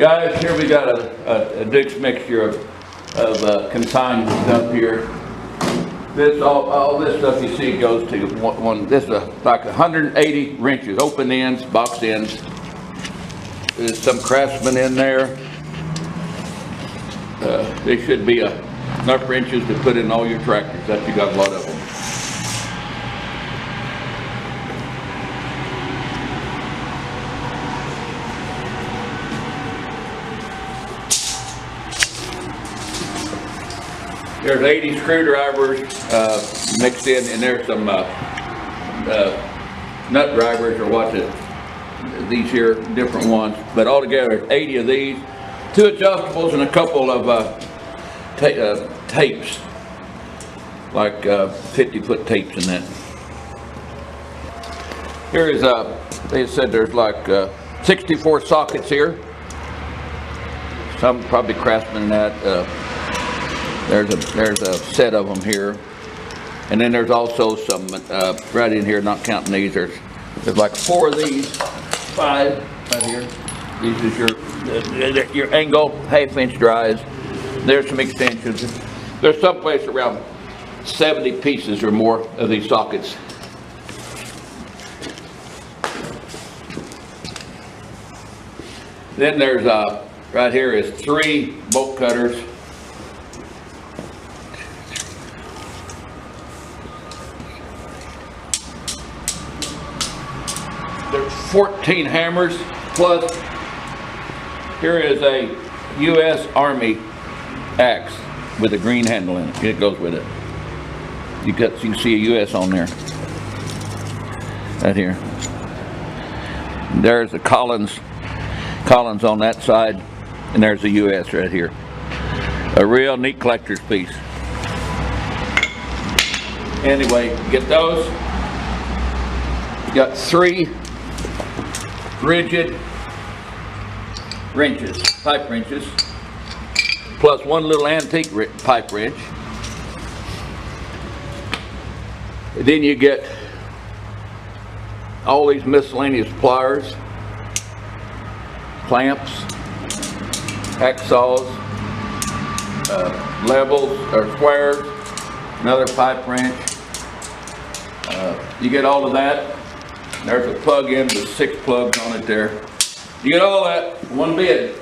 Guys, here we got a Dick's mixture of consigned stuff here. This all this stuff you see goes to one. This is like 180 wrenches, open ends, box ends. There's some Craftsman in there. There should be enough wrenches to put in all your tractors. That you got a lot of them. There's 80 screwdrivers mixed in, and there's some nut drivers, or what's it? These here, different ones. But altogether, 80 of these, 2 adjustables, and a couple of tapes, like 50-foot tapes in that. Here is they said there's like 64 sockets here. Some probably Craftsman in that. There's a set of them here, and then there's also some right in here. Not counting these, there's like 4 of these, 5 right here. These is your angle half-inch drives. There's some extensions. There's someplace around 70 pieces or more of these sockets. Then there's right here is 3 bolt cutters. There's 14 hammers, plus here is a U.S. Army axe with a green handle in it. It goes with it. You can see a U.S. on there, right here. There's a Collins on that side, and there's a U.S. right here. A real neat collector's piece. Anyway, get those. You got 3 rigid wrenches, pipe wrenches, plus 1 little antique pipe wrench. And then you get all these miscellaneous pliers, clamps, hacksaws, levels or squares, another pipe wrench. You get all of that. There's a plug-in with 6 plugs on it there. You get all that, one bid.